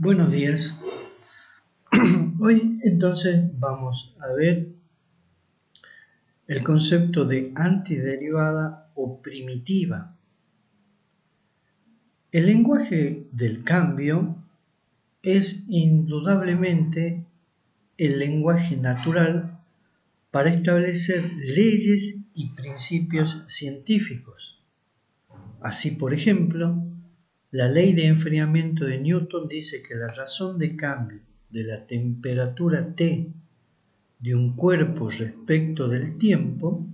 Buenos días. Hoy entonces vamos a ver el concepto de antiderivada o primitiva. El lenguaje del cambio es indudablemente el lenguaje natural para establecer leyes y principios científicos. Así, por ejemplo, la ley de enfriamiento de Newton dice que la razón de cambio de la temperatura T de un cuerpo respecto del tiempo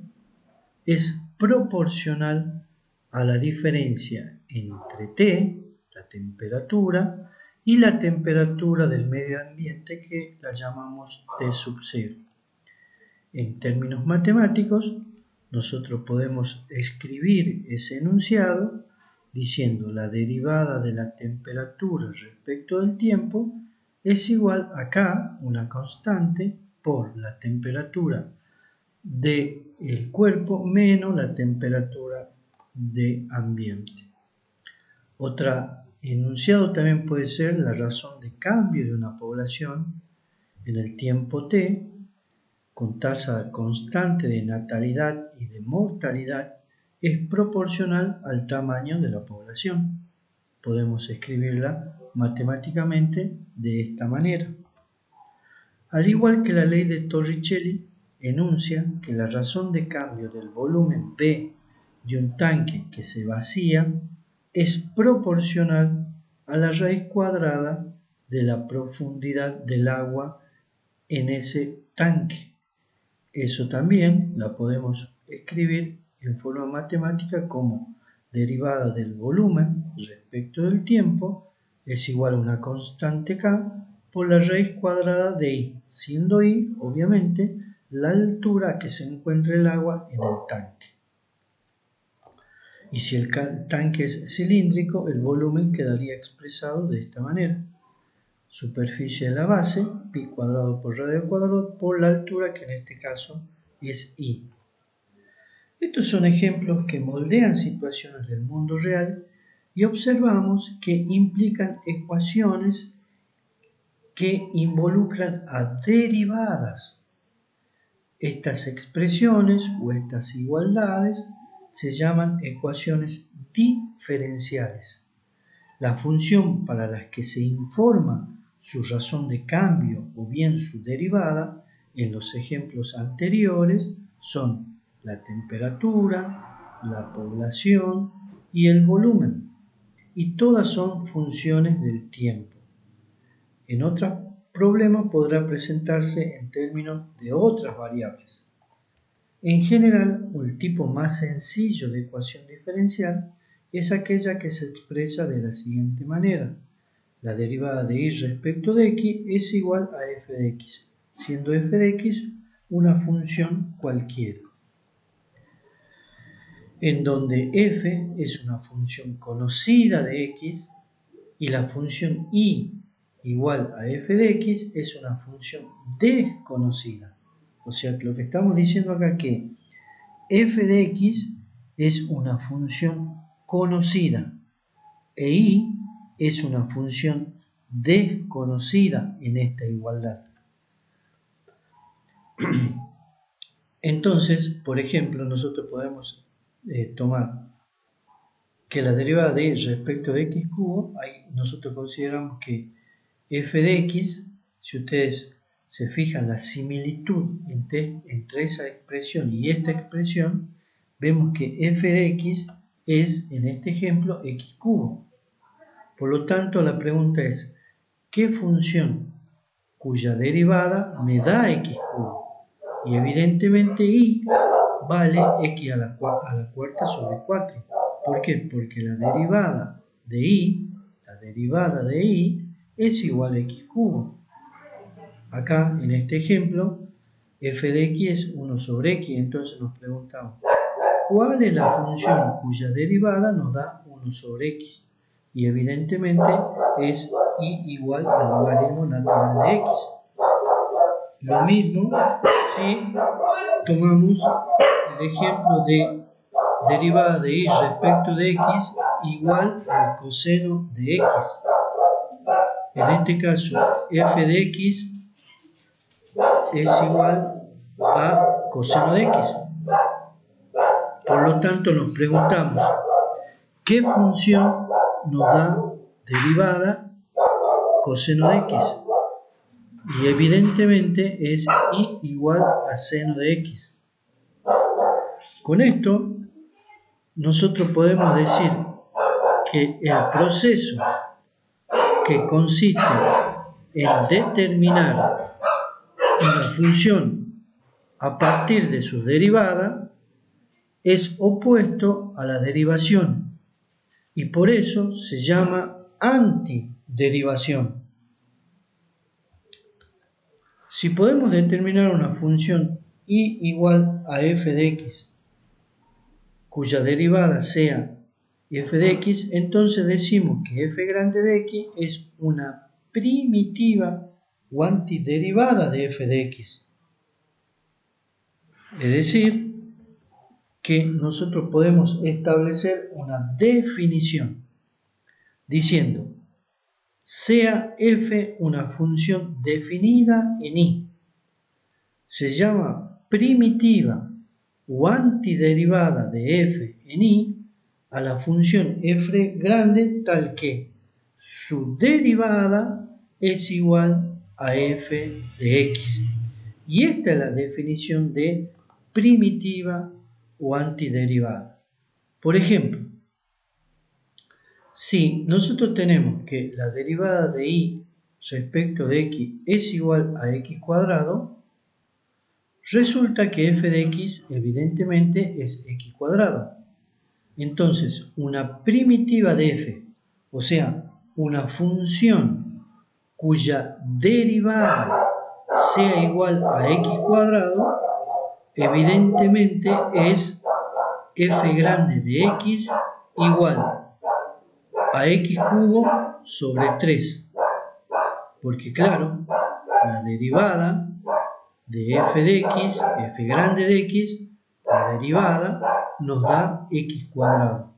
es proporcional a la diferencia entre T, la temperatura, y la temperatura del medio ambiente, que la llamamos T sub 0. En términos matemáticos, nosotros podemos escribir ese enunciado diciendo la derivada de la temperatura respecto del tiempo es igual a K, una constante, por la temperatura del cuerpo menos la temperatura de ambiente. Otro enunciado también puede ser la razón de cambio de una población en el tiempo T con tasa constante de natalidad y de mortalidad es proporcional al tamaño de la población. Podemos escribirla matemáticamente de esta manera. Al igual que la ley de Torricelli enuncia que la razón de cambio del volumen V de un tanque que se vacía es proporcional a la raíz cuadrada de la profundidad del agua en ese tanque. Eso también la podemos escribir en forma matemática como derivada del volumen respecto del tiempo es igual a una constante K por la raíz cuadrada de I, siendo I, obviamente, la altura a que se encuentra el agua en el tanque. Y si el tanque es cilíndrico, el volumen quedaría expresado de esta manera. Superficie de la base, pi cuadrado por radio cuadrado, por la altura, que en este caso es I. Estos son ejemplos que moldean situaciones del mundo real y observamos que implican ecuaciones que involucran a derivadas. Estas expresiones o estas igualdades se llaman ecuaciones diferenciales. La función para la que se informa su razón de cambio o bien su derivada en los ejemplos anteriores son la temperatura, la población y el volumen, y todas son funciones del tiempo. En otros problemas podrá presentarse en términos de otras variables. En general, el tipo más sencillo de ecuación diferencial es aquella que se expresa de la siguiente manera. La derivada de y respecto de x es igual a f de x, siendo f de x una función cualquiera, en donde f es una función conocida de x y la función y igual a f de x es una función desconocida. O sea, lo que estamos diciendo acá es que f de x es una función conocida e y es una función desconocida en esta igualdad. Entonces, por ejemplo, nosotros podemos tomar que la derivada de y respecto de x cubo, ahí nosotros consideramos que f de x, si ustedes se fijan la similitud entre esa expresión y esta expresión, vemos que f de x es, en este ejemplo, x cubo. Por lo tanto, la pregunta es, ¿qué función cuya derivada me da x cubo? Y evidentemente y vale x a la cuarta sobre 4. ¿Por qué? Porque la derivada de y es igual a x cubo. Acá, en este ejemplo, f de x es 1 sobre x, entonces nos preguntamos, ¿cuál es la función cuya derivada nos da 1 sobre x? Y evidentemente es y igual al logaritmo natural de x. Lo mismo si tomamos el ejemplo de derivada de y respecto de x igual al coseno de x. En este caso, f de x es igual a coseno de x. Por lo tanto, nos preguntamos, ¿qué función nos da derivada coseno de x? Y evidentemente es y igual a seno de x. Con esto, nosotros podemos decir que el proceso que consiste en determinar una función a partir de su derivada es opuesto a la derivación y por eso se llama antiderivación. Si podemos determinar una función y igual a f de x cuya derivada sea f de x, entonces decimos que f grande de x es una primitiva o antiderivada de f de x. Es decir, que nosotros podemos establecer una definición diciendo sea f una función definida en y, se llama primitiva o antiderivada de f en y a la función f grande tal que su derivada es igual a f de x. Y esta es la definición de primitiva o antiderivada. Por ejemplo, si nosotros tenemos que la derivada de y respecto de x es igual a x cuadrado, resulta que f de x evidentemente es x cuadrado. Entonces, una primitiva de f, o sea, una función cuya derivada sea igual a x cuadrado, evidentemente es f grande de x igual a x cubo sobre 3. Porque claro, la derivada de f de x, f grande de x, la derivada nos da x cuadrado.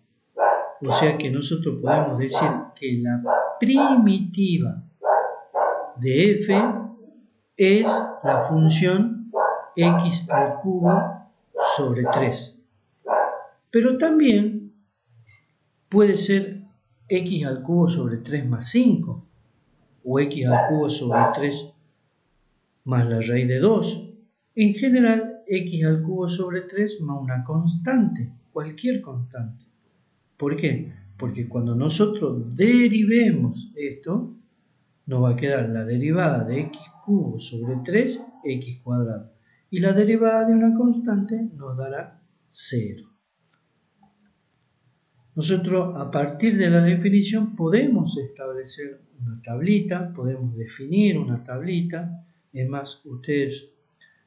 O sea que nosotros podemos decir que la primitiva de f es la función x al cubo sobre 3. Pero también puede ser x al cubo sobre 3 más 5 o x al cubo sobre 3 más la raíz de 2. En general, x al cubo sobre 3 más una constante, cualquier constante. ¿Por qué? Porque cuando nosotros derivemos esto, nos va a quedar la derivada de x cubo sobre 3, x cuadrado. Y la derivada de una constante nos dará 0. Nosotros a partir de la definición podemos establecer una tablita, podemos definir una tablita. Es más, ustedes,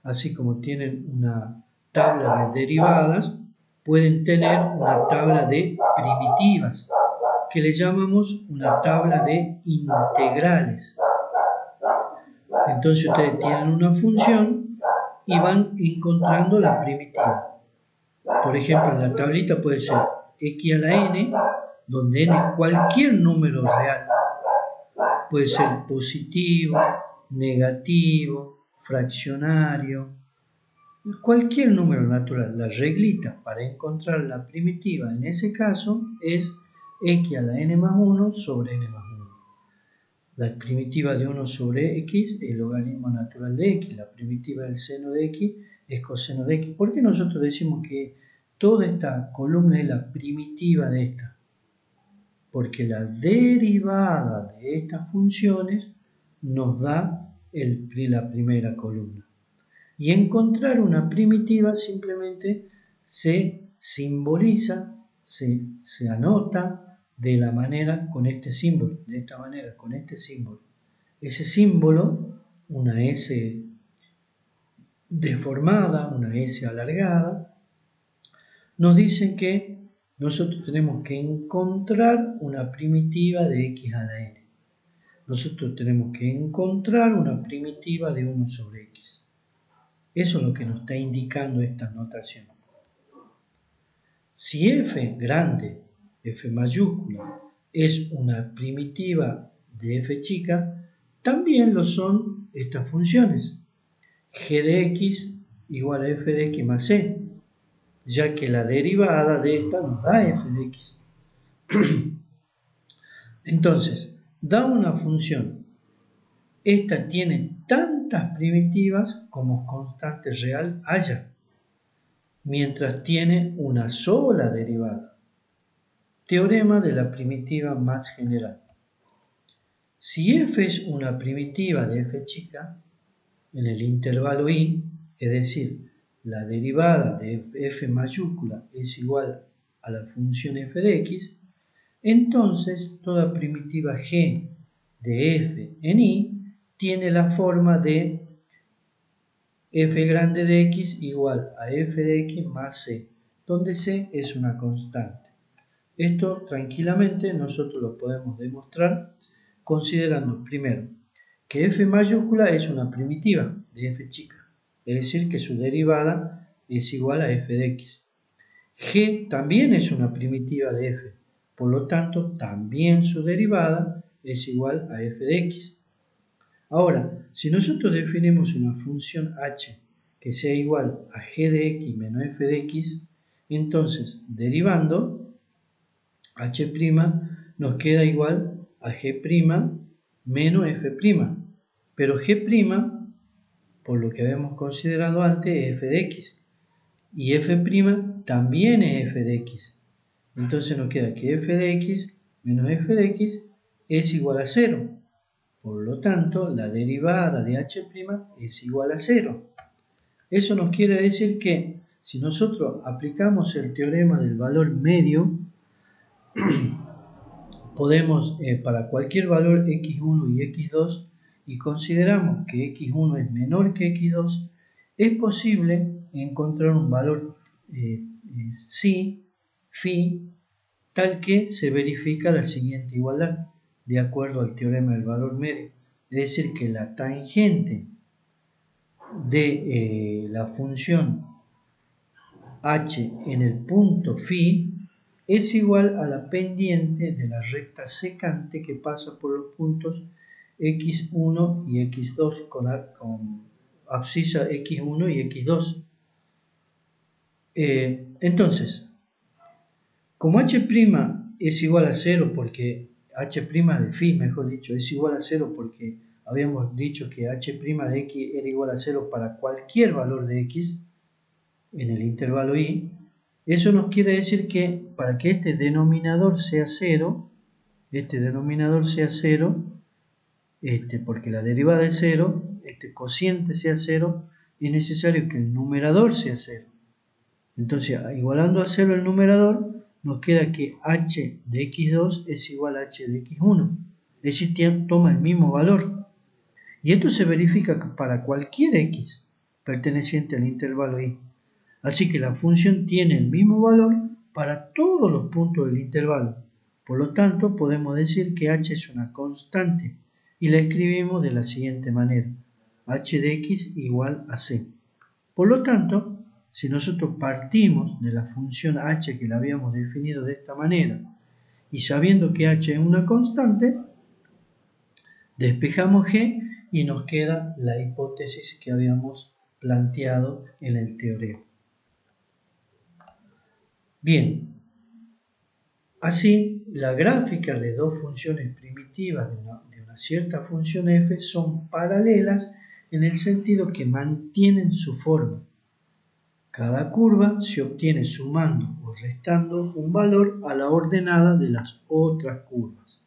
así como tienen una tabla de derivadas, pueden tener una tabla de primitivas, que le llamamos una tabla de integrales. Entonces ustedes tienen una función y van encontrando la primitiva. Por ejemplo, en la tablita puede ser x a la n, donde n es cualquier número real. Puede ser positivo, negativo, fraccionario, cualquier número natural. La reglita para encontrar la primitiva en ese caso es x a la n más 1 sobre n más 1. La primitiva de 1 sobre x es el logaritmo natural de x. La primitiva del seno de x es coseno de x. ¿Por qué nosotros decimos que toda esta columna es la primitiva de esta? Porque la derivada de estas funciones nos da la primera columna. Y encontrar una primitiva simplemente se simboliza, se anota de la manera con este símbolo, de esta manera, con este símbolo. Ese símbolo, una S deformada, una S alargada, nos dicen que nosotros tenemos que encontrar una primitiva de x a la n. Nosotros tenemos que encontrar una primitiva de 1 sobre x. Eso es lo que nos está indicando esta notación. Si f grande, f mayúscula, es una primitiva de f chica, también lo son estas funciones. G de x igual a f de x más c, ya que la derivada de esta nos da f de x. Entonces, da una función. Esta tiene tantas primitivas como constante real haya, mientras tiene una sola derivada. Teorema de la primitiva más general. Si f es una primitiva de f chica, en el intervalo i, es decir, la derivada de f mayúscula es igual a la función f de x, entonces toda primitiva g de f en i tiene la forma de f grande de x igual a f de x más c, donde c es una constante. Esto tranquilamente nosotros lo podemos demostrar considerando primero que f mayúscula es una primitiva de f chica, es decir que su derivada es igual a f de x. G también es una primitiva de f, por lo tanto también su derivada es igual a f de x. Ahora, si nosotros definimos una función h que sea igual a g de x menos f de x, entonces derivando h' nos queda igual a g' menos f', pero g', por lo que habíamos considerado antes, es f de x, y f' también es f de x. Entonces nos queda que f de x menos f de x es igual a 0. Por lo tanto, la derivada de h' es igual a 0. Eso nos quiere decir que si nosotros aplicamos el teorema del valor medio, podemos, para cualquier valor x1 y x2, y consideramos que x1 es menor que x2, es posible encontrar un valor phi, tal que se verifica la siguiente igualdad, de acuerdo al teorema del valor medio. Es decir, que la tangente de la función h en el punto phi es igual a la pendiente de la recta secante que pasa por los puntos x1 y x2 con abscisa x1 y x2. Entonces, como h' es igual a 0 porque h' de phi, mejor dicho, es igual a 0 porque habíamos dicho que h' de x era igual a 0 para cualquier valor de x en el intervalo i, eso nos quiere decir que para que este denominador sea 0, porque la derivada es 0, este cociente sea 0, es necesario que el numerador sea 0. Entonces, igualando a 0 el numerador, nos queda que h de x2 es igual a h de x1. Es decir, toma el mismo valor. Y esto se verifica para cualquier x perteneciente al intervalo i. Así que la función tiene el mismo valor para todos los puntos del intervalo. Por lo tanto, podemos decir que h es una constante y la escribimos de la siguiente manera. H de x igual a c. Por lo tanto, si nosotros partimos de la función h que la habíamos definido de esta manera y sabiendo que h es una constante, despejamos g y nos queda la hipótesis que habíamos planteado en el teorema. Bien, así la gráfica de dos funciones primitivas de una cierta función f son paralelas en el sentido que mantienen su forma. Cada curva se obtiene sumando o restando un valor a la ordenada de las otras curvas.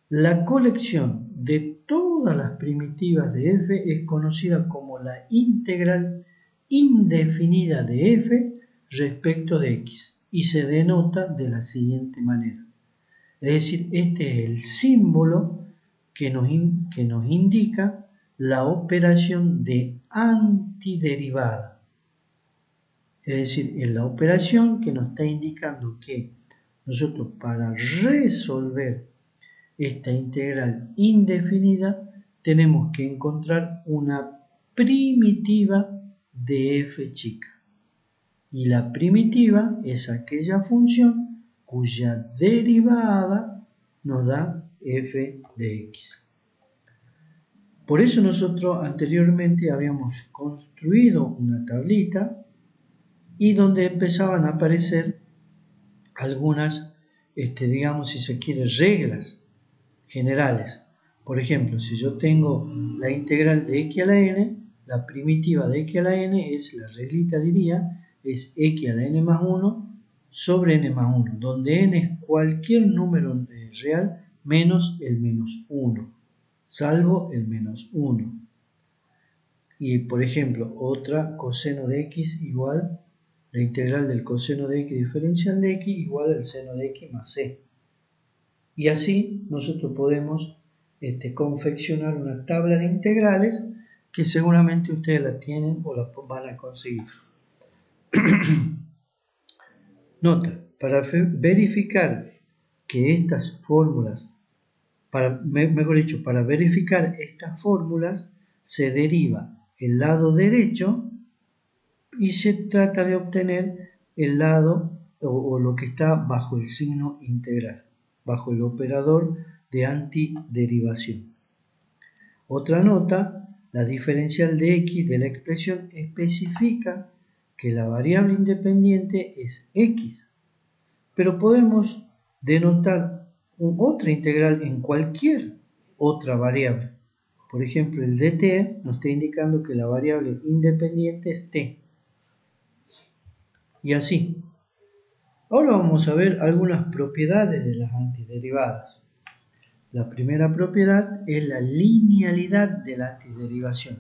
La colección de todas las primitivas de f es conocida como la integral indefinida de f respecto de x y se denota de la siguiente manera. Es decir, este es el símbolo que nos indica la operación de antiderivada. Es decir, es la operación que nos está indicando que nosotros para resolver esta integral indefinida tenemos que encontrar una primitiva de f chica. Y la primitiva es aquella función cuya derivada nos da f de x. Por eso nosotros anteriormente habíamos construido una tablita y donde empezaban a aparecer algunas, digamos, si se quiere, reglas generales. Por ejemplo, si yo tengo la integral de x a la n, la primitiva de x a la n es, la reglita diría, es x a la n más 1 sobre n más 1, donde n es cualquier número real menos el menos 1, salvo el menos 1. Y por ejemplo, otra, coseno de x igual, la integral del coseno de x diferencial de x igual al seno de x más c. Y así nosotros podemos confeccionar una tabla de integrales que seguramente ustedes la tienen o la van a conseguir. Nota, para verificar que estas fórmulas, mejor dicho, para verificar estas fórmulas se deriva el lado derecho y se trata de obtener el lado o lo que está bajo el signo integral, bajo el operador de antiderivación. Otra nota, la diferencial de x de la expresión especifica que la variable independiente es x, pero podemos denotar otra integral en cualquier otra variable. Por ejemplo, el dt nos está indicando que la variable independiente es t. Y así. Ahora vamos a ver algunas propiedades de las antiderivadas. La primera propiedad es la linealidad de la antiderivación.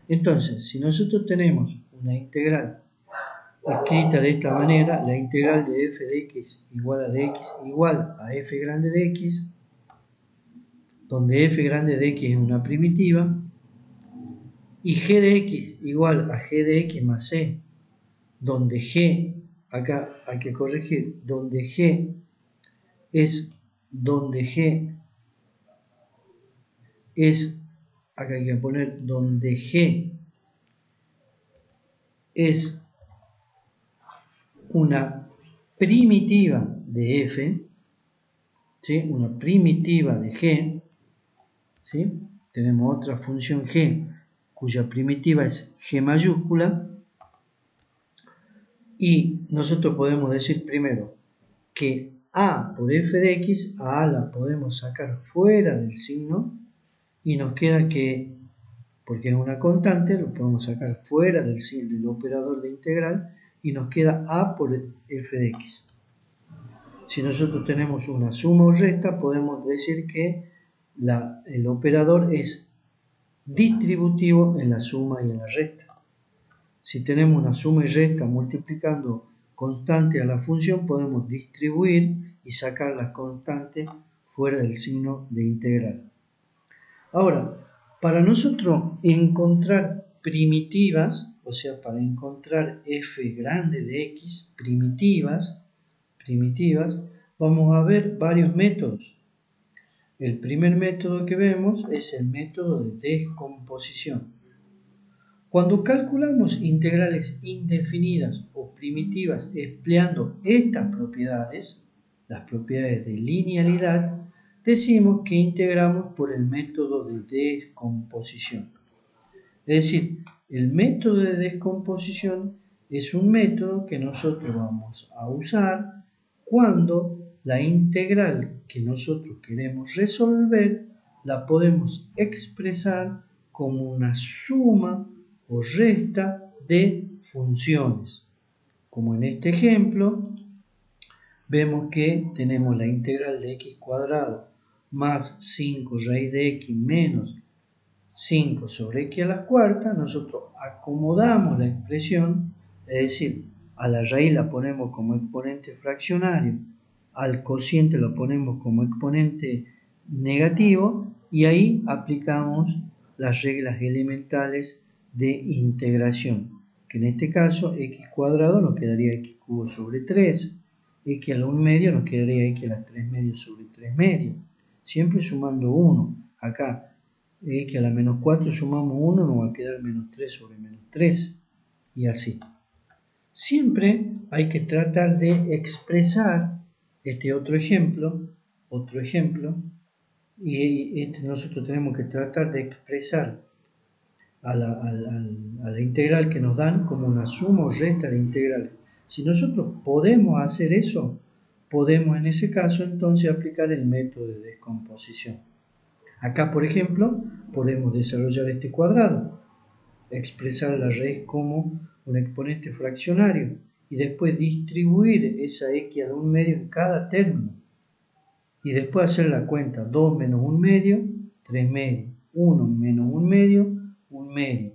Entonces, si nosotros tenemos una integral escrita de esta manera, la integral de f de x igual a de x igual a f grande de x, donde f grande de x es una primitiva, y g de x igual a g de x más c, donde g, acá hay que corregir, donde g es, acá hay que poner donde g es una primitiva de f, ¿sí? Una primitiva de g, ¿sí? Tenemos otra función g cuya primitiva es g mayúscula, y nosotros podemos decir primero que a por f de x, a la podemos sacar fuera del signo y nos queda que, porque es una constante, lo podemos sacar fuera del operador de integral y nos queda a por f de x. Si nosotros tenemos una suma o resta, podemos decir que el operador es distributivo en la suma y en la resta. Si tenemos una suma y resta multiplicando constante a la función, podemos distribuir y sacar la constante fuera del signo de integral. Ahora, para nosotros encontrar primitivas, o sea, para encontrar f grande de x, primitivas, vamos a ver varios métodos. El primer método que vemos es el método de descomposición. Cuando calculamos integrales indefinidas o primitivas empleando estas propiedades, las propiedades de linealidad, decimos que integramos por el método de descomposición. Es decir, el método de descomposición es un método que nosotros vamos a usar cuando la integral que nosotros queremos resolver la podemos expresar como una suma o resta de funciones. Como en este ejemplo, vemos que tenemos la integral de x cuadrado más 5 raíz de x menos 5 sobre x a la cuarta. Nosotros acomodamos la expresión, es decir, a la raíz la ponemos como exponente fraccionario, al cociente lo ponemos como exponente negativo y ahí aplicamos las reglas elementales de integración, que en este caso x cuadrado nos quedaría x cubo sobre 3, x a la 1 medio nos quedaría x a la 3 medios sobre 3 medios, siempre sumando 1. Acá x a la menos 4 sumamos 1, nos va a quedar menos 3 sobre menos 3, y así. Siempre hay que tratar de expresar este otro ejemplo, y nosotros tenemos que tratar de expresar a la integral que nos dan como una suma o resta de integrales. Si nosotros podemos hacer eso, podemos en ese caso entonces aplicar el método de descomposición. Acá, por ejemplo, podemos desarrollar este cuadrado, expresar la raíz como un exponente fraccionario y después distribuir esa x a la 1 medio en cada término. Y después hacer la cuenta, 2 menos 1 medio, 3 medios, 1 menos 1 medio, 1 medio.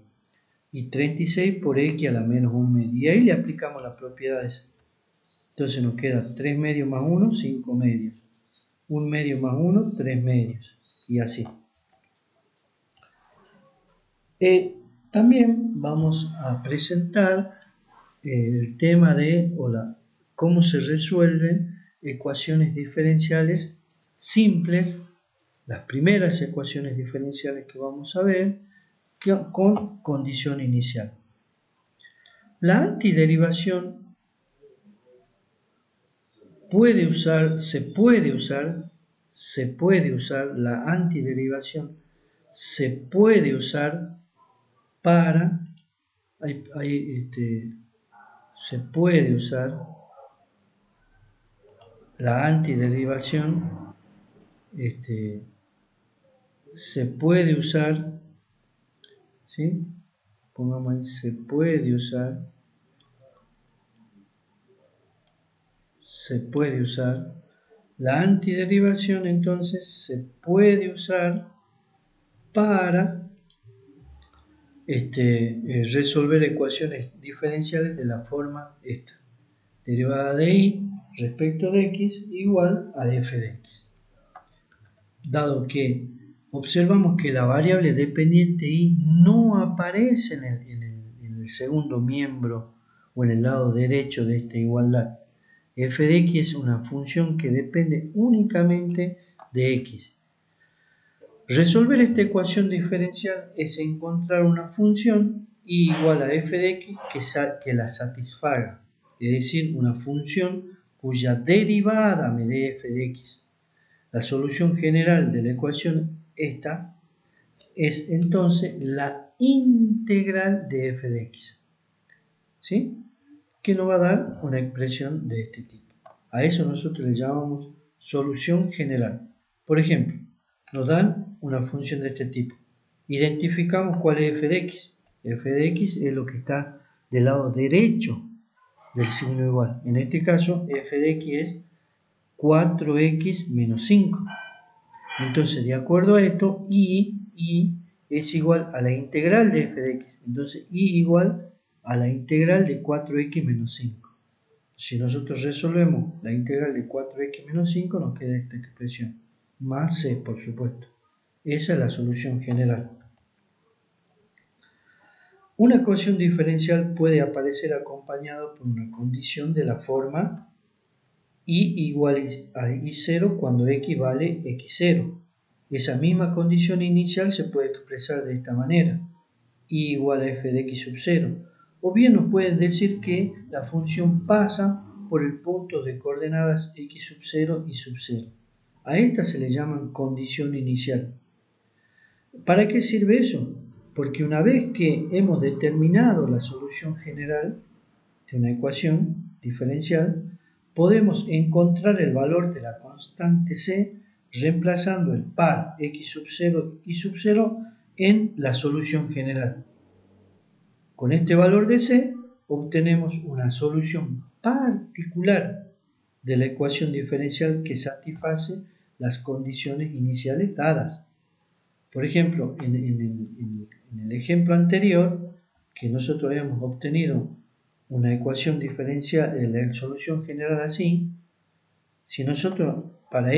Y 36 por x a la menos 1 medio. Y ahí le aplicamos las propiedades. Entonces nos queda 3 medios más 1, 5 medios. 1 medio más 1, 3 medios. Y así. También vamos a presentar el tema de cómo se resuelven ecuaciones diferenciales simples, las primeras ecuaciones diferenciales que vamos a ver, con condición inicial. La antiderivación se puede usar la antiderivación, se puede usar para, se puede usar la antiderivación, se puede usar, ¿sí? Pongamos ahí, se puede usar la antiderivación, entonces se puede usar para resolver ecuaciones diferenciales de la forma esta: derivada de y respecto de x igual a f de x. Dado que observamos que la variable dependiente y no aparece en el segundo miembro o en el lado derecho de esta igualdad, f de x es una función que depende únicamente de x. Resolver esta ecuación diferencial es encontrar una función y igual a f de x que la satisfaga, es decir, una función cuya derivada me dé f de x. La solución general de la ecuación esta es entonces la integral de f de x, ¿sí? Que nos va a dar una expresión de este tipo. A eso nosotros le llamamos solución general. Por ejemplo, nos dan una función de este tipo. Identificamos cuál es f de x. F de x es lo que está del lado derecho del signo igual. En este caso, f de x es 4x menos 5. Entonces, de acuerdo a esto, y es igual a la integral de f de x. Entonces, y igual a la integral de 4x menos 5. Si nosotros resolvemos la integral de 4x menos 5, nos queda esta expresión, más c, por supuesto. Esa es la solución general. Una ecuación diferencial puede aparecer acompañada por una condición de la forma y igual a y0 cuando x vale x0. Esa misma condición inicial se puede expresar de esta manera: y igual a f de x sub 0. O bien nos pueden decir que la función pasa por el punto de coordenadas x sub 0 y sub 0. A esta se le llaman condición inicial. ¿Para qué sirve eso? Porque una vez que hemos determinado la solución general de una ecuación diferencial, podemos encontrar el valor de la constante c reemplazando el par x sub 0 y sub 0 en la solución general. Con este valor de c obtenemos una solución particular de la ecuación diferencial que satisface las condiciones iniciales dadas. Por ejemplo, en el ejemplo anterior, que nosotros habíamos obtenido una ecuación diferencial, la solución general así, si nosotros a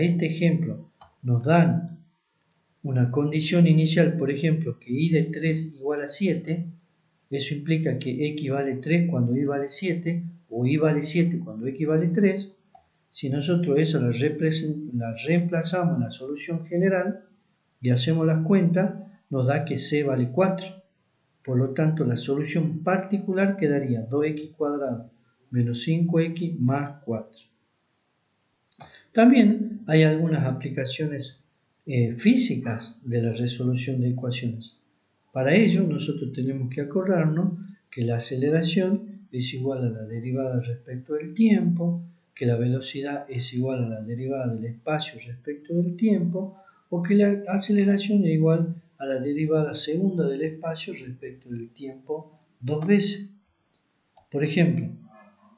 este ejemplo nos dan una condición inicial, por ejemplo, que y de 3 igual a 7, eso implica que x vale 3 cuando y vale 7, o y vale 7 cuando x vale 3. Si nosotros eso la reemplazamos en la solución general y hacemos las cuentas, nos da que c vale 4. Por lo tanto, la solución particular quedaría 2x cuadrado menos 5x más 4. También hay algunas aplicaciones físicas de la resolución de ecuaciones. Para ello nosotros tenemos que acordarnos que la aceleración es igual a la derivada respecto del tiempo, que la velocidad es igual a la derivada del espacio respecto del tiempo, o que la aceleración es igual a la derivada segunda del espacio respecto del tiempo dos veces. Por ejemplo,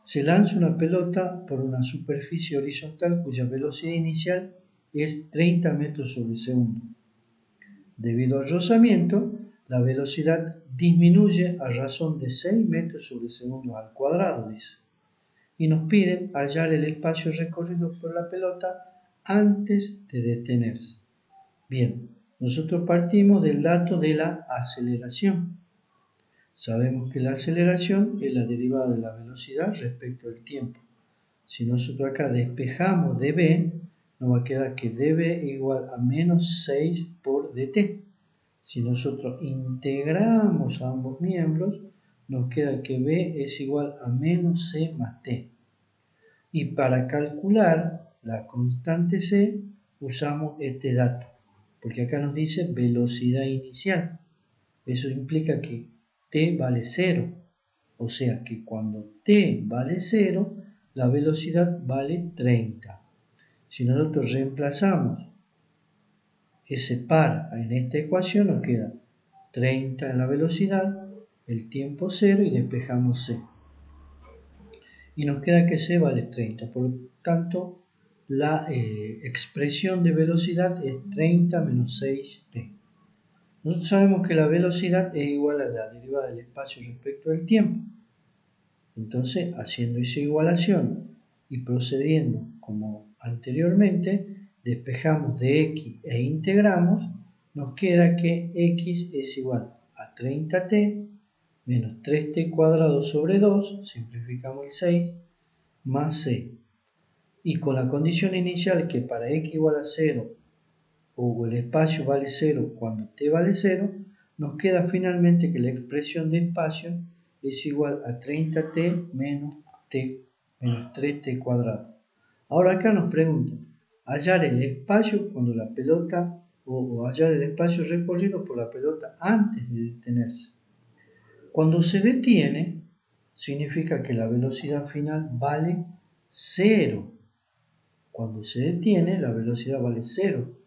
se lanza una pelota por una superficie horizontal cuya velocidad inicial es 30 metros sobre segundo. Debido al rozamiento, la velocidad disminuye a razón de 6 metros sobre segundo al cuadrado, dice. Y nos piden hallar el espacio recorrido por la pelota antes de detenerse. Bien, nosotros partimos del dato de la aceleración. Sabemos que la aceleración es la derivada de la velocidad respecto al tiempo. Si nosotros acá despejamos dB, nos va a quedar que dB igual a menos 6 por dt. Si nosotros integramos a ambos miembros, nos queda que B es igual a menos C más T. Y para calcular la constante C, usamos este dato, porque acá nos dice velocidad inicial. Eso implica que T vale 0, o sea que cuando T vale 0, la velocidad vale 30. Si nosotros reemplazamos ese par en esta ecuación, nos queda 30 en la velocidad, el tiempo 0 y despejamos C. Y nos queda que C vale 30, por lo tanto la expresión de velocidad es 30 menos 6t. Nosotros sabemos que la velocidad es igual a la derivada del espacio respecto del tiempo. Entonces, haciendo esa igualación y procediendo como anteriormente, despejamos de x e integramos, nos queda que x es igual a 30t menos 3t cuadrado sobre 2, simplificamos el 6, más c. Y con la condición inicial que para x igual a 0 o el espacio vale 0 cuando t vale 0, nos queda finalmente que la expresión de espacio es igual a 30t menos 3t cuadrado. Ahora acá nos preguntan, hallar el espacio cuando la pelota, o hallar el espacio recorrido por la pelota antes de detenerse. Cuando se detiene, significa que la velocidad final vale 0. Cuando se detiene, la velocidad vale 0.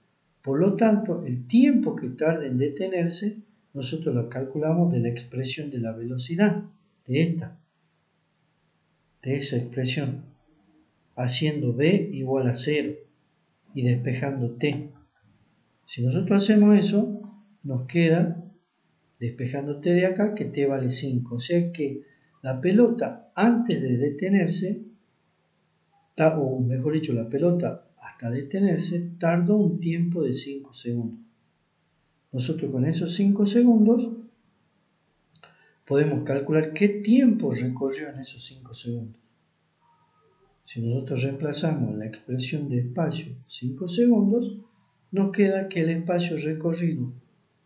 Por lo tanto, el tiempo que tarda en detenerse, nosotros lo calculamos de la expresión de la velocidad, de esa expresión, haciendo b igual a 0 y despejando t. Si nosotros hacemos eso, nos queda, despejando t de acá, que t vale 5. O sea que la pelota antes de detenerse, o mejor dicho, la pelota hasta detenerse, tardó un tiempo de 5 segundos. Nosotros con esos 5 segundos podemos calcular qué tiempo recorrió en esos 5 segundos. Si nosotros reemplazamos la expresión de espacio 5 segundos, nos queda que el espacio recorrido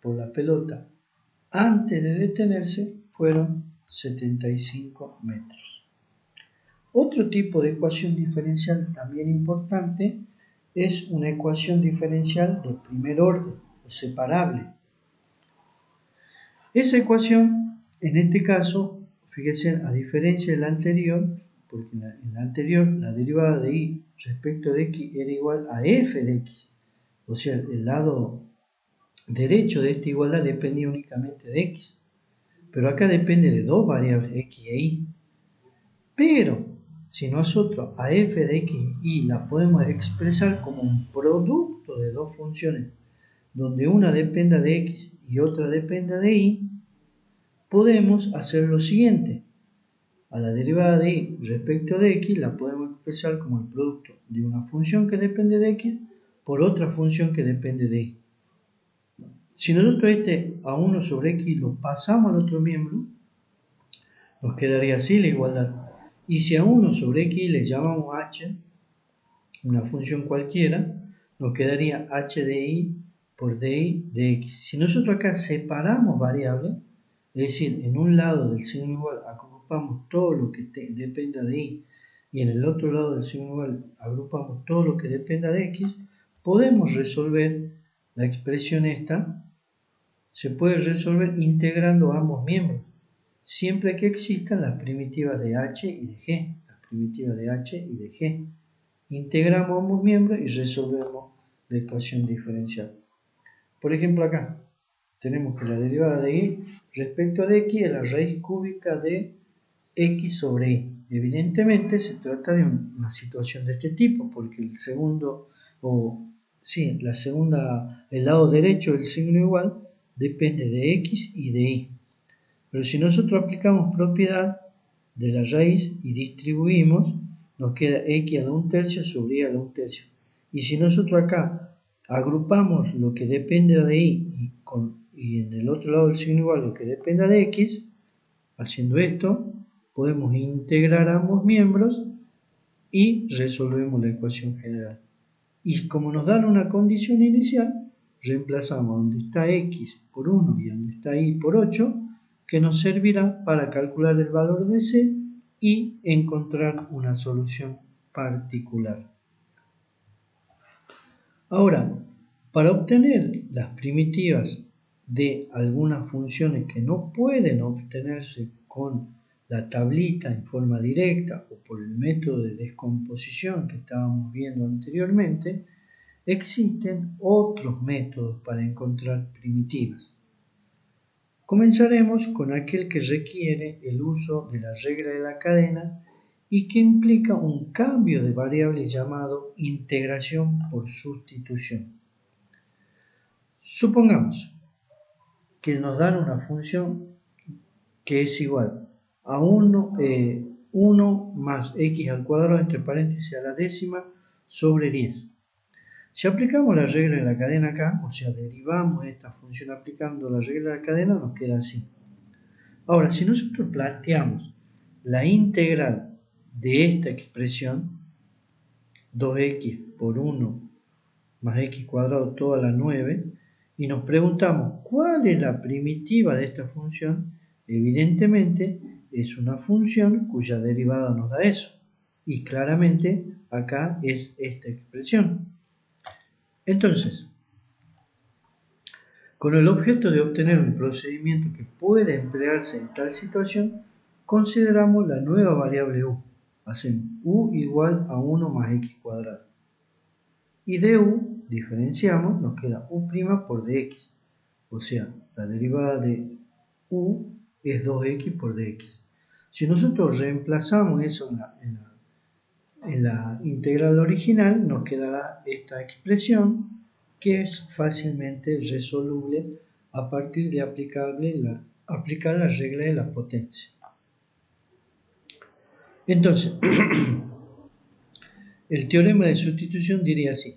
por la pelota antes de detenerse fueron 75 metros. Otro tipo de ecuación diferencial también importante es una ecuación diferencial de primer orden o separable. Esa ecuación, en este caso, fíjense, a diferencia de la anterior, porque en la anterior la derivada de y respecto de x era igual a f de x, o sea, el lado derecho de esta igualdad dependía únicamente de x, pero acá depende de dos variables, x e y. Pero si nosotros a f de x y la podemos expresar como un producto de dos funciones, donde una dependa de x y otra dependa de y, podemos hacer lo siguiente. A la derivada de y respecto de x la podemos expresar como el producto de una función que depende de x por otra función que depende de y. Si nosotros este a1 sobre x lo pasamos al otro miembro, nos quedaría así la igualdad. Y si a 1 sobre x le llamamos h, una función cualquiera, nos quedaría h de y por di de x. Si nosotros acá separamos variables, es decir, en un lado del signo igual agrupamos todo lo que dependa de y, y en el otro lado del signo igual agrupamos todo lo que dependa de x, podemos resolver la expresión esta se puede resolver integrando ambos miembros, siempre que existan las primitivas de h y de g. Las primitivas de h y de g. Integramos ambos miembros y resolvemos la ecuación diferencial. Por ejemplo, acá tenemos que la derivada de y respecto de x es la raíz cúbica de x sobre y. Evidentemente se trata de una situación de este tipo, porque el lado derecho del signo igual depende de x y de y. Pero si nosotros aplicamos propiedad de la raíz y distribuimos, nos queda x a la 1/3 sobre y a la 1/3. Y si nosotros acá agrupamos lo que depende de y y en el otro lado del signo igual lo que dependa de x, haciendo esto, podemos integrar ambos miembros y resolvemos la ecuación general. Y como nos dan una condición inicial, reemplazamos donde está x por 1 y donde está y por 8, que nos servirá para calcular el valor de c y encontrar una solución particular. Ahora, para obtener las primitivas de algunas funciones que no pueden obtenerse con la tablita en forma directa o por el método de descomposición que estábamos viendo anteriormente, existen otros métodos para encontrar primitivas. Comenzaremos con aquel que requiere el uso de la regla de la cadena y que implica un cambio de variable llamado integración por sustitución. Supongamos que nos dan una función que es igual a 1 más x al cuadrado entre paréntesis a la décima sobre 10. Si aplicamos la regla de la cadena acá, o sea, derivamos esta función aplicando la regla de la cadena, nos queda así. Ahora, si nosotros planteamos la integral de esta expresión, 2x por 1 más x cuadrado toda la 9, y nos preguntamos cuál es la primitiva de esta función, evidentemente es una función cuya derivada nos da eso. Y claramente acá es esta expresión. Entonces, con el objeto de obtener un procedimiento que pueda emplearse en tal situación, consideramos la nueva variable u. Hacemos u igual a 1 más x cuadrado. Y de u diferenciamos, nos queda u' por dx. O sea, la derivada de u es 2x por dx. Si nosotros reemplazamos eso en la integral original, nos quedará esta expresión que es fácilmente resoluble a partir de aplicar la regla de la potencia. Entonces, el teorema de sustitución diría así: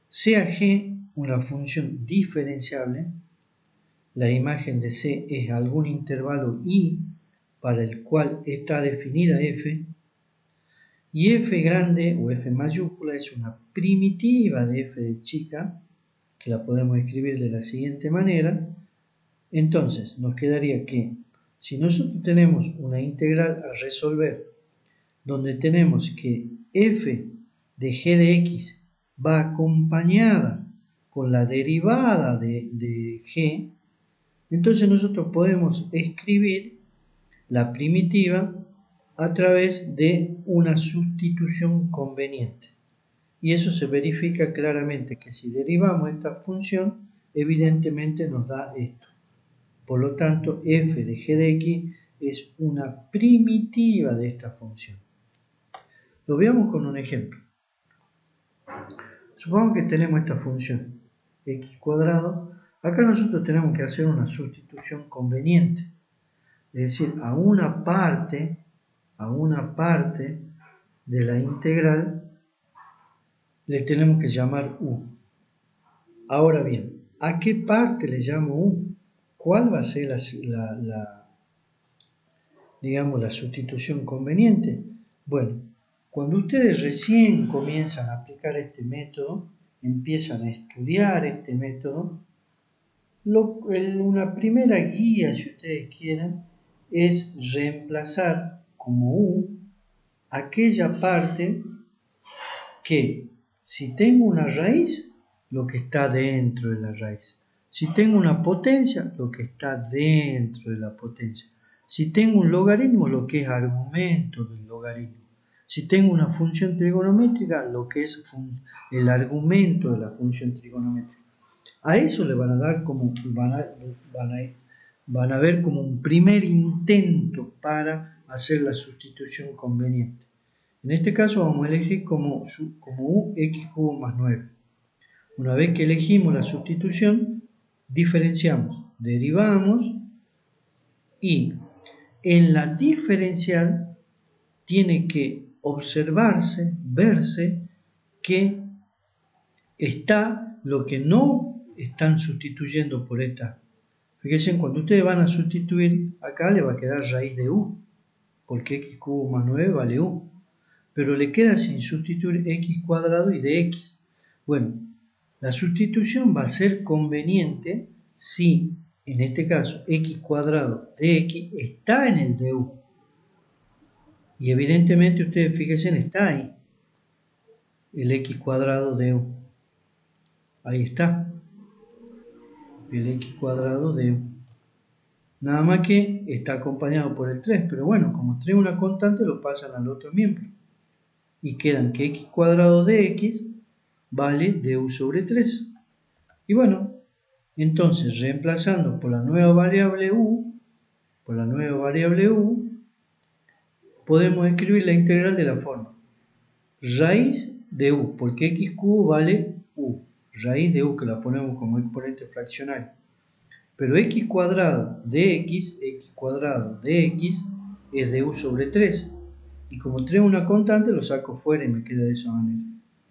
sea g una función diferenciable, la imagen de c es algún intervalo i para el cual está definida f, y f grande o f mayúscula es una primitiva de f de chica, que la podemos escribir de la siguiente manera. Entonces nos quedaría que si nosotros tenemos una integral a resolver donde tenemos que f de g de x va acompañada con la derivada de g, entonces nosotros podemos escribir la primitiva a través de una sustitución conveniente. Y eso se verifica claramente que si derivamos esta función, evidentemente nos da esto. Por lo tanto, f de g de x es una primitiva de esta función. Lo veamos con un ejemplo. Supongamos que tenemos esta función x cuadrado. Acá nosotros tenemos que hacer una sustitución conveniente. Es decir, a una parte de la integral le tenemos que llamar u. Ahora bien, ¿a qué parte le llamo u? ¿Cuál va a ser la sustitución conveniente? Bueno, cuando ustedes recién comienzan a aplicar este método, empiezan a estudiar este método, una primera guía, si ustedes quieren, es reemplazar como u aquella parte que, si tengo una raíz, lo que está dentro de la raíz. Si tengo una potencia, lo que está dentro de la potencia. Si tengo un logaritmo, lo que es argumento del logaritmo. Si tengo una función trigonométrica, lo que es el argumento de la función trigonométrica. A eso le van a dar como, van a ver como un primer intento para hacer la sustitución conveniente. En este caso vamos a elegir como u x cubo más 9. Una vez que elegimos la sustitución, diferenciamos, derivamos y en la diferencial tiene que observarse, verse que está lo que no están sustituyendo por esta. Fíjense, cuando ustedes van a sustituir, acá le va a quedar raíz de u, porque x cubo más 9 vale u. Pero le queda sin sustituir x cuadrado y dx. Bueno, la sustitución va a ser conveniente si, en este caso, x cuadrado dx está en el du. Y evidentemente ustedes fíjense, está ahí, el x cuadrado du. Ahí está, el x cuadrado du. Nada más que está acompañado por el 3, pero bueno, como 3 es una constante, lo pasan al otro miembro. Y quedan que x cuadrado de x vale du sobre 3. Y bueno, entonces reemplazando por la nueva variable u, podemos escribir la integral de la forma raíz de u, porque x cubo vale u, raíz de u, que la ponemos como exponente fraccionario. Pero x cuadrado de x es du sobre 3. Y como 3 es una constante, lo saco fuera y me queda de esa manera.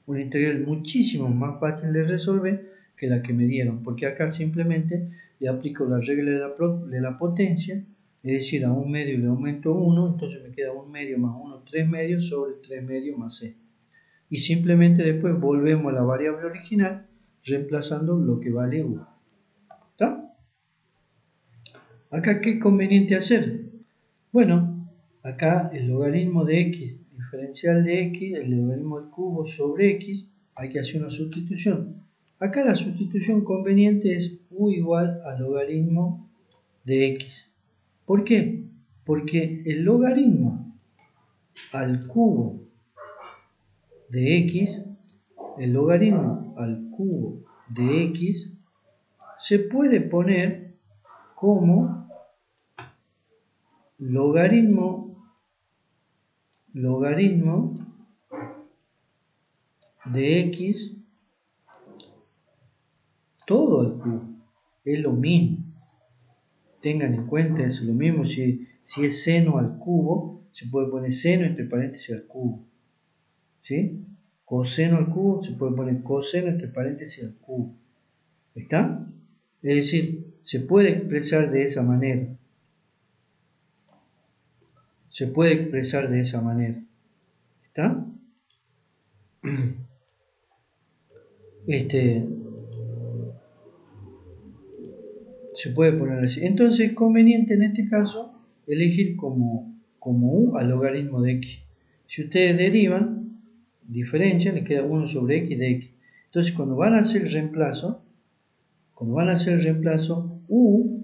Una integral muchísimo más fácil de resolver que la que me dieron, porque acá simplemente le aplico la regla de la potencia, es decir, a 1 medio le aumento 1, entonces me queda 1 medio más 1, 3 medios sobre 3 medios más c. Y simplemente después volvemos a la variable original, reemplazando lo que vale u. ¿Está? Acá, ¿qué es conveniente hacer? Bueno, acá el logaritmo de x, diferencial de x, el logaritmo del cubo sobre x, hay que hacer una sustitución. Acá la sustitución conveniente es u igual al logaritmo de x. ¿Por qué? Porque el logaritmo al cubo de x, el logaritmo al cubo de x, se puede poner como logaritmo de x todo al cubo. Es lo mismo. Tengan en cuenta, es lo mismo si es seno al cubo, se puede poner seno entre paréntesis al cubo. ¿Sí? Coseno al cubo, se puede poner coseno entre paréntesis al cubo. ¿Está? Es decir, se puede expresar de esa manera. ¿Está? Se puede poner así. Entonces es conveniente en este caso elegir como u al logaritmo de x. Si ustedes derivan, diferencian, les queda 1 sobre x de x. Entonces cuando van a hacer el reemplazo, u,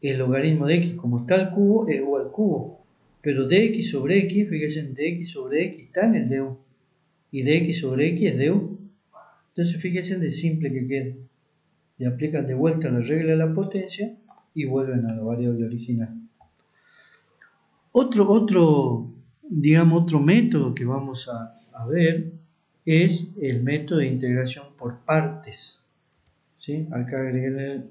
el logaritmo de x, como está el cubo, es u al cubo. Pero dx sobre x, fíjense, dx sobre x está en el du. Y dx sobre x es du. Entonces fíjense de simple que queda. Le aplican de vuelta la regla de la potencia y vuelven a la variable original. Otro método que vamos a ver es el método de integración por partes. ¿Sí? Acá agregué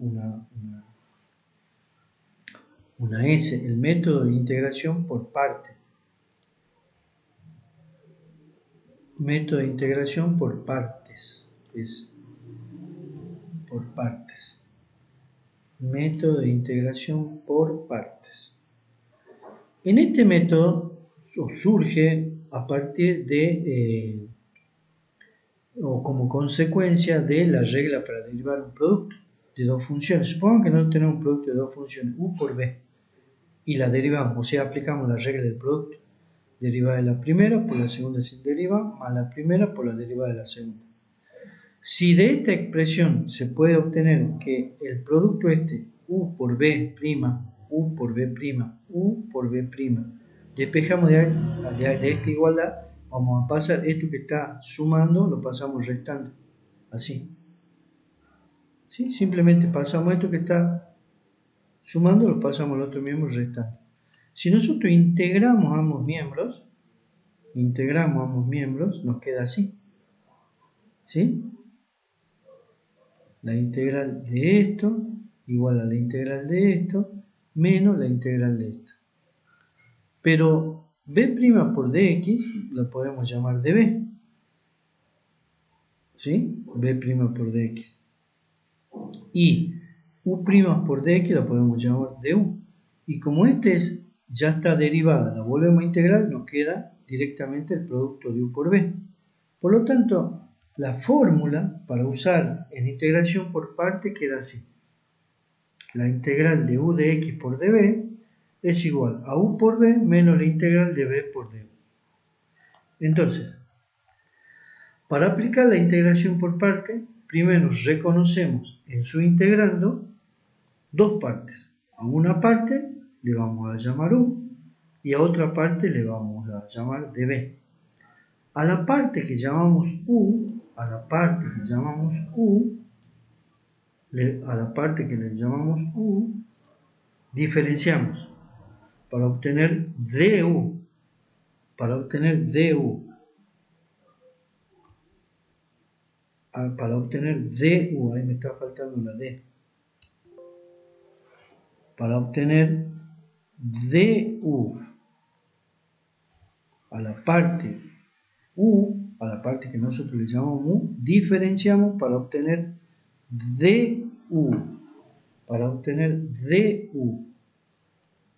una S, el método de integración por partes. Método de integración por partes. Método de integración por partes. En este método surge a partir de o como consecuencia de la regla para derivar un producto de dos funciones. Supongamos que no tenemos un producto de dos funciones, u por b, y la derivamos, o sea, aplicamos la regla del producto. Derivada de la primera por la segunda sin derivada, más la primera por la derivada de la segunda. Si de esta expresión se puede obtener que el producto u por b', u por b', u por b', despejamos de esta igualdad, vamos a pasar esto que está sumando, lo pasamos restando, así. ¿Sí? Simplemente pasamos esto que está sumando, lo pasamos al otro miembro restando. Si nosotros integramos ambos miembros, nos queda así. ¿Sí? La integral de esto igual a la integral de esto menos la integral de esto. Pero b' por dx la podemos llamar db. ¿Sí? b' por dx. Y u' por dx la podemos llamar du. Y como ya está derivada, la volvemos a integrar, nos queda directamente el producto de u por b. Por lo tanto, la fórmula para usar en integración por parte queda así. La integral de u de x por db es igual a u por b menos la integral de b por du. Entonces, para aplicar la integración por parte, primero reconocemos en su integrando dos partes. A una parte le vamos a llamar u y a otra parte le vamos a llamar db. A la parte que llamamos u, diferenciamos para obtener du. Para obtener du, ahí me está faltando la d. Para obtener du a la parte que nosotros le llamamos u, diferenciamos para obtener du.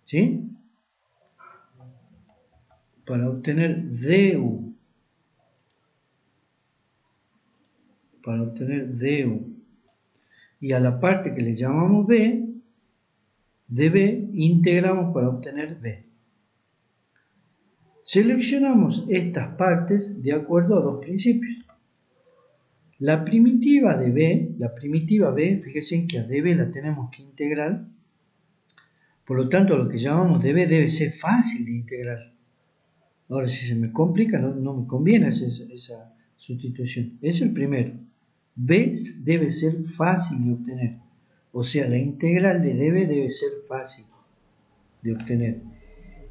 ¿Sí? Para obtener du. Y a la parte que le llamamos b, de b, integramos para obtener b. Seleccionamos estas partes de acuerdo a dos principios. La primitiva b, fíjense que a db la tenemos que integrar, por lo tanto lo que llamamos db debe ser fácil de integrar. Ahora, si se me complica, no me conviene hacer esa sustitución. Es el primero. B debe ser fácil de obtener. O sea, la integral de db debe ser fácil de obtener.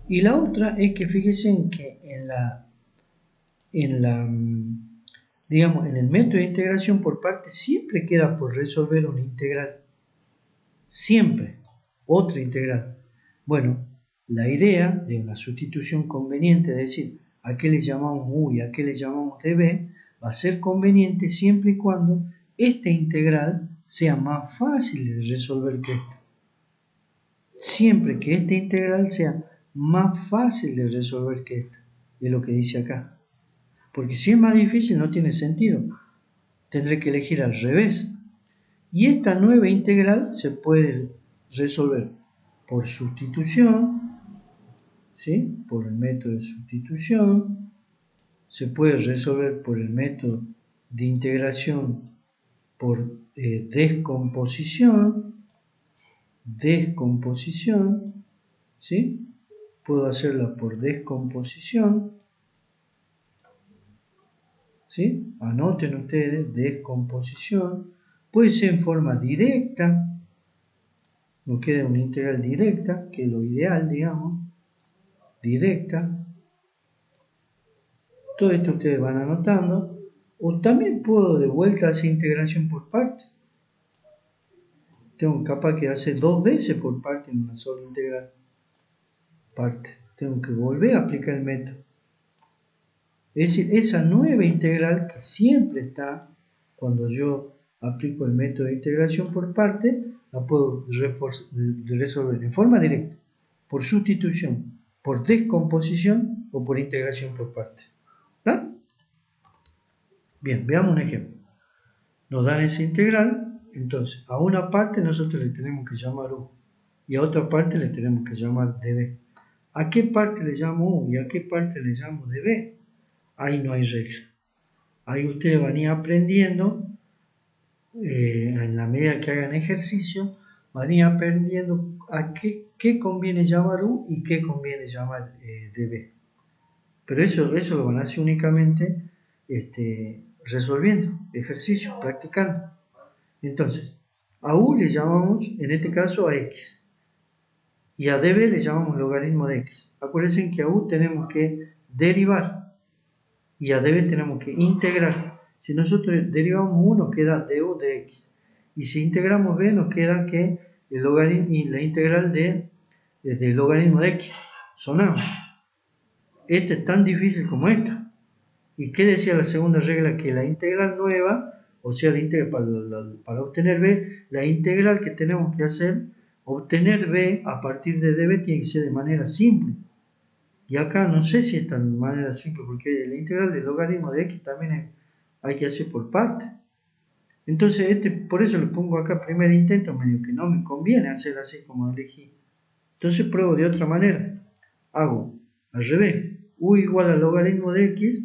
Y la otra es que fíjense que en el método de integración por partes siempre queda por resolver una integral. Siempre. Otra integral. Bueno, la idea de una sustitución conveniente, es decir, a qué le llamamos u y a qué le llamamos db, va a ser conveniente siempre y cuando esta integral sea más fácil de resolver que esta. Siempre que esta integral sea más fácil de resolver que esta, es lo que dice acá. Porque si es más difícil no tiene sentido. Tendré que elegir al revés. Y esta nueva integral se puede resolver por sustitución, ¿sí? Por el método de sustitución. Se puede resolver por el método de integración por descomposición, ¿sí? Puedo hacerla por descomposición, ¿sí? Anoten ustedes, descomposición. Puede ser en forma directa, nos queda una integral directa, que es lo ideal, digamos, directa. Todo esto ustedes van anotando. O también puedo de vuelta hacer integración por parte. Tengo capaz que hacer 2 veces por parte en una sola integral. Tengo que volver a aplicar el método. Es decir, esa nueva integral que siempre está cuando yo aplico el método de integración por parte, la puedo resolver en forma directa, por sustitución, por descomposición o por integración por parte. ¿Está? Bien, veamos un ejemplo. Nos dan esa integral, entonces a una parte nosotros le tenemos que llamar u y a otra parte le tenemos que llamar db. ¿A qué parte le llamo u y a qué parte le llamo db? Ahí no hay regla. Ahí ustedes van a ir aprendiendo en la medida que hagan ejercicio, van a ir aprendiendo a qué conviene llamar U y qué conviene llamar DB. Pero eso lo van a hacer únicamente resolviendo ejercicios, practicando. Entonces, a U le llamamos, en este caso, a X. Y a dB le llamamos logaritmo de X. Acuérdense que a U tenemos que derivar y a dB tenemos que integrar. Si nosotros derivamos U nos queda du de X. Y si integramos B nos queda que el logaritmo y la integral del logaritmo de X son ambos. Esta es tan difícil como esta. ¿Y qué decía la segunda regla? Que la integral nueva, o sea, para obtener B, la integral que tenemos que hacer, obtener B a partir de dB tiene que ser de manera simple. Y acá no sé si es de manera simple, porque la integral del logaritmo de X también hay que hacer por parte. Entonces, por eso le pongo acá primer intento, medio que no me conviene hacer así como elegí. Entonces pruebo de otra manera. Hago al revés. U igual al logaritmo de X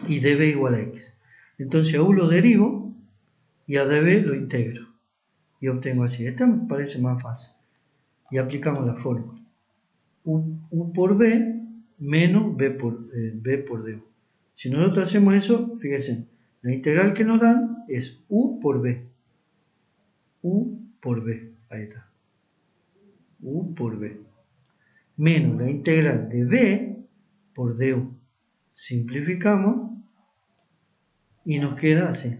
y dB igual a X. Entonces a U lo derivo y a dB lo integro. Y obtengo así. Esta me parece más fácil. Y aplicamos la fórmula. U por B menos B por du. Si nosotros hacemos eso, fíjense, la integral que nos dan es U por B. U por B. Ahí está. U por B. Menos la integral de B por du. Simplificamos y nos queda así.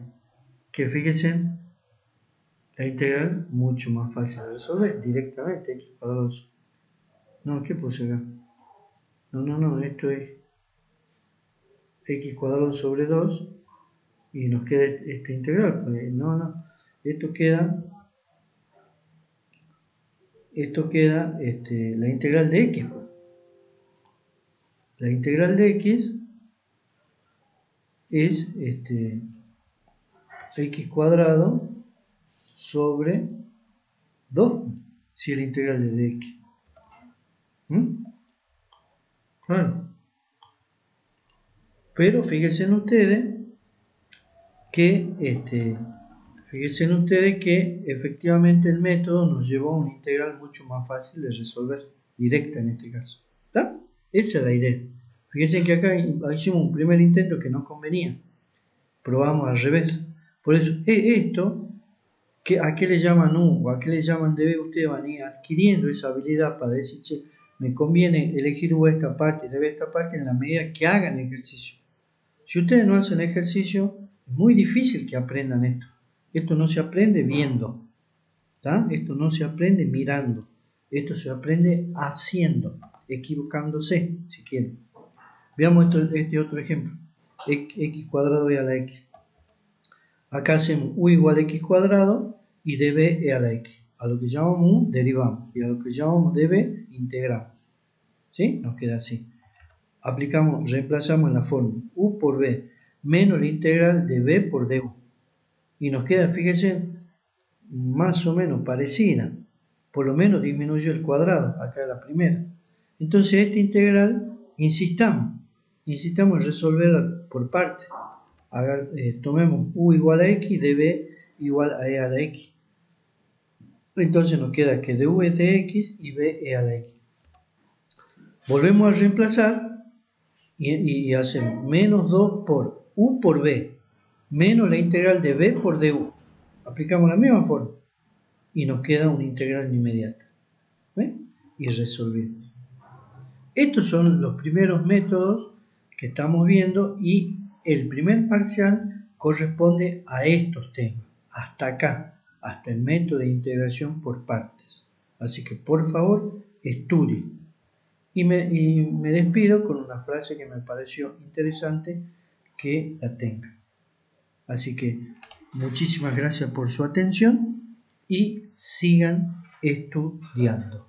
Que fíjense, la integral mucho más fácil de resolver directamente. X cuadrado. No, ¿qué puse acá? No, esto es X cuadrado sobre 2 y nos queda esta integral. No, esto queda la integral de X. La integral de X es X cuadrado sobre 2, si es la integral de dx. Claro. Pero fíjense ustedes que efectivamente el método nos llevó a una integral mucho más fácil de resolver, directa en este caso. ¿Está? Esa es la idea. Fíjense que acá hicimos un primer intento que no convenía. Probamos al revés. Por eso, esto, ¿a qué le llaman U o a qué le llaman dB? Ustedes van a ir adquiriendo esa habilidad para decir, che, me conviene elegir U esta parte y dB esta parte en la medida que hagan ejercicio. Si ustedes no hacen ejercicio, es muy difícil que aprendan esto. Esto no se aprende viendo. ¿Tá? Esto no se aprende mirando. Esto se aprende haciendo, equivocándose, si quieren. Veamos este otro ejemplo. X cuadrado e a la X. Acá hacemos U igual a X cuadrado y dB e a la X. A lo que llamamos U derivamos y a lo que llamamos dB integramos. ¿Sí? Nos queda así. Reemplazamos en la fórmula U por B menos la integral de B por du. Y nos queda, fíjense, más o menos parecida. Por lo menos disminuyó el cuadrado, acá es la primera. Entonces esta integral, insistamos en resolverla por parte. Tomemos U igual a X, dB igual a E a la X. Entonces nos queda que du es de X y B e a la X. Volvemos a reemplazar y hacemos menos 2 por U por B menos la integral de B por du. Aplicamos la misma forma y nos queda una integral inmediata. ¿Ven? Y resolvimos. Estos son los primeros métodos que estamos viendo y el primer parcial corresponde a estos temas, hasta acá, hasta el método de integración por partes. Así que por favor estudien. Y me despido con una frase que me pareció interesante que la tengan. Así que muchísimas gracias por su atención y sigan estudiando.